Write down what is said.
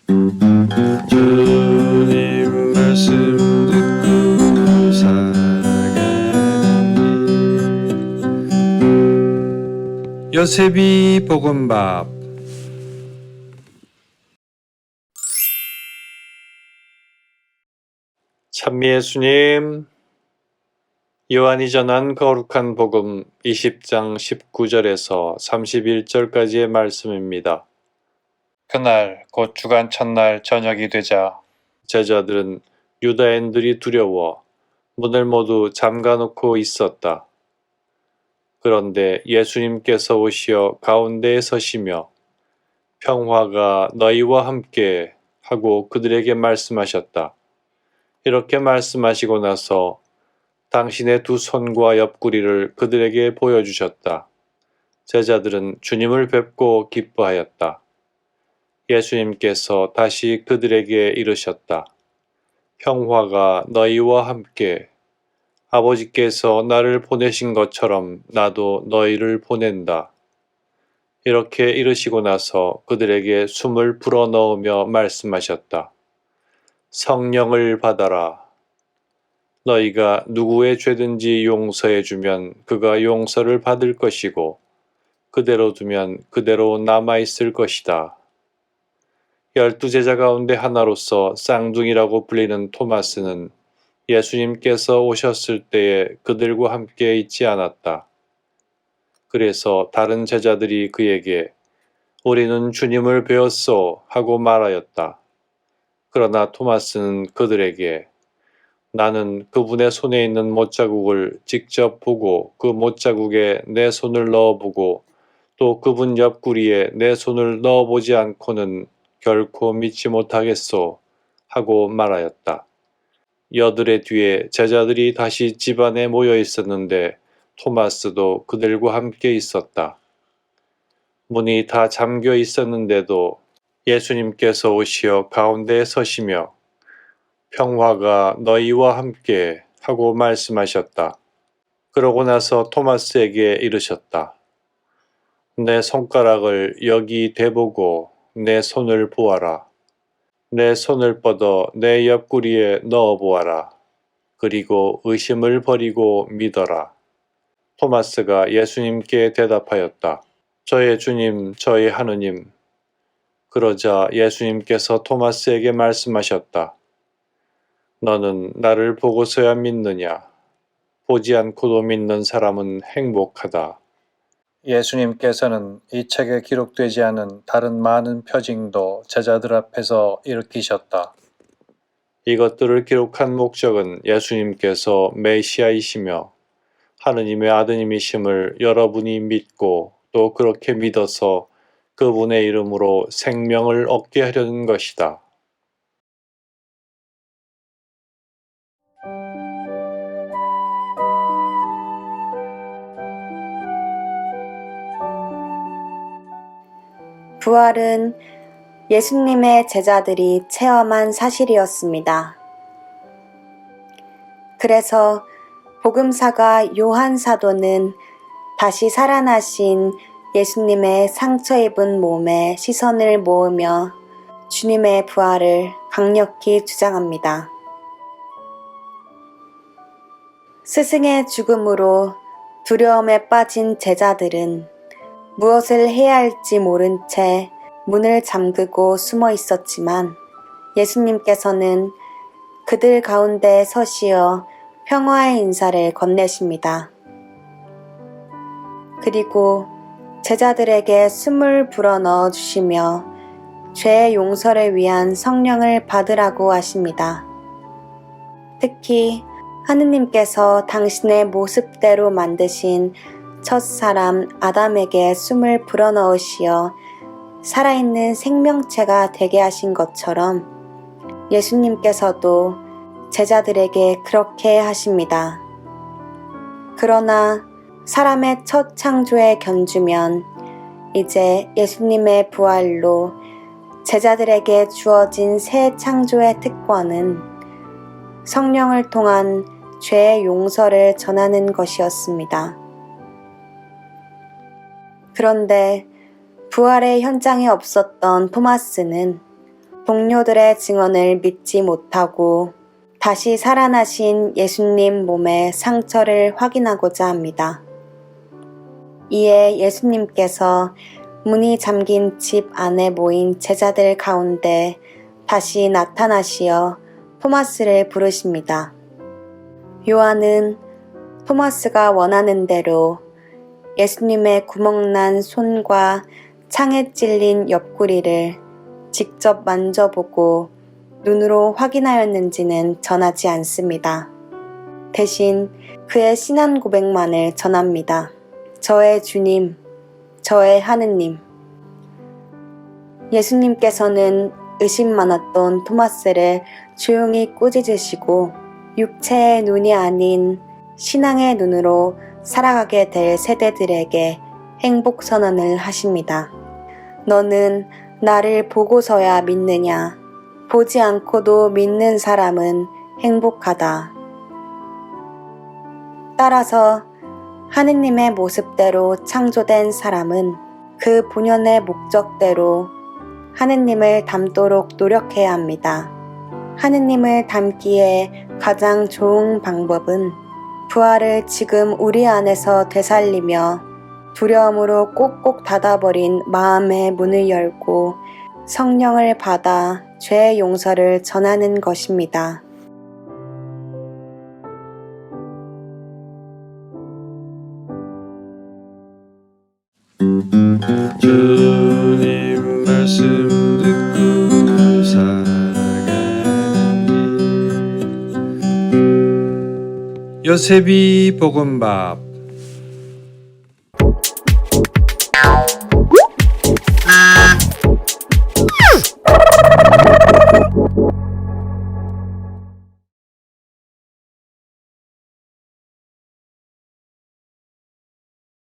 주님 말씀 듣고 살아가니 요셉이 볶음밥. 찬미 예수님, 요한이 전한 거룩한 복음 20장 19절에서 31절까지의 말씀입니다. 그날 곧 주간 첫날 저녁이 되자 제자들은 유다인들이 두려워 문을 모두 잠가놓고 있었다. 그런데 예수님께서 오시어 가운데에 서시며 평화가 너희와 함께 하고 그들에게 말씀하셨다. 이렇게 말씀하시고 나서 당신의 두 손과 옆구리를 그들에게 보여주셨다. 제자들은 주님을 뵙고 기뻐하였다. 예수님께서 다시 그들에게 이르셨다. 평화가 너희와 함께. 아버지께서 나를 보내신 것처럼 나도 너희를 보낸다. 이렇게 이르시고 나서 그들에게 숨을 불어넣으며 말씀하셨다. 성령을 받아라. 너희가 누구의 죄든지 용서해주면 그가 용서를 받을 것이고 그대로 두면 그대로 남아있을 것이다. 12제자 가운데 하나로서 쌍둥이라고 불리는 토마스는 예수님께서 오셨을 때에 그들과 함께 있지 않았다. 그래서 다른 제자들이 그에게 우리는 주님을 배웠소 하고 말하였다. 그러나 토마스는 그들에게 나는 그분의 손에 있는 못자국을 직접 보고 그 못자국에 내 손을 넣어보고 또 그분 옆구리에 내 손을 넣어보지 않고는 결코 믿지 못하겠소 하고 말하였다. 여드레 뒤에 제자들이 다시 집안에 모여 있었는데 토마스도 그들과 함께 있었다. 문이 다 잠겨 있었는데도 예수님께서 오시어 가운데에 서시며 평화가 너희와 함께 하고 말씀하셨다. 그러고 나서 토마스에게 이르셨다. 내 손가락을 여기 대보고 내 손을 보아라. 내 손을 뻗어 내 옆구리에 넣어보아라. 그리고 의심을 버리고 믿어라. 토마스가 예수님께 대답하였다. 저의 주님, 저의 하느님. 그러자 예수님께서 토마스에게 말씀하셨다. 너는 나를 보고서야 믿느냐? 보지 않고도 믿는 사람은 행복하다. 예수님께서는 이 책에 기록되지 않은 다른 많은 표징도 제자들 앞에서 일으키셨다. 이것들을 기록한 목적은 예수님께서 메시아이시며 하느님의 아드님이심을 여러분이 믿고 또 그렇게 믿어서 그분의 이름으로 생명을 얻게 하려는 것이다. 부활은 예수님의 제자들이 체험한 사실이었습니다. 그래서 복음사가 요한 사도는 다시 살아나신 예수님의 상처 입은 몸에 시선을 모으며 주님의 부활을 강력히 주장합니다. 스승의 죽음으로 두려움에 빠진 제자들은 무엇을 해야 할지 모른 채 문을 잠그고 숨어 있었지만 예수님께서는 그들 가운데 서시어 평화의 인사를 건네십니다. 그리고 제자들에게 숨을 불어넣어 주시며 죄의 용서를 위한 성령을 받으라고 하십니다. 특히 하느님께서 당신의 모습대로 만드신 첫 사람 아담에게 숨을 불어넣으시어 살아있는 생명체가 되게 하신 것처럼 예수님께서도 제자들에게 그렇게 하십니다. 그러나 사람의 첫 창조에 견주면 이제 예수님의 부활로 제자들에게 주어진 새 창조의 특권은 성령을 통한 죄의 용서를 전하는 것이었습니다. 그런데 부활의 현장에 없었던 토마스는 동료들의 증언을 믿지 못하고 다시 살아나신 예수님 몸의 상처를 확인하고자 합니다. 이에 예수님께서 문이 잠긴 집 안에 모인 제자들 가운데 다시 나타나시어 토마스를 부르십니다. 요한은 토마스가 원하는 대로 예수님의 구멍난 손과 창에 찔린 옆구리를 직접 만져보고 눈으로 확인하였는지는 전하지 않습니다. 대신 그의 신앙 고백만을 전합니다. 저의 주님, 저의 하느님. 예수님께서는 의심 많았던 토마스를 조용히 꾸짖으시고 육체의 눈이 아닌 신앙의 눈으로 살아가게 될 세대들에게 행복 선언을 하십니다. 너는 나를 보고서야 믿느냐? 보지 않고도 믿는 사람은 행복하다. 따라서 하느님의 모습대로 창조된 사람은 그 본연의 목적대로 하느님을 닮도록 노력해야 합니다. 하느님을 닮기에 가장 좋은 방법은 부활을 지금 우리 안에서 되살리며 두려움으로 꼭꼭 닫아버린 마음의 문을 열고 성령을 받아 죄의 용서를 전하는 것입니다. 주님 말씀 듣고 살아가니 요셉이 볶음밥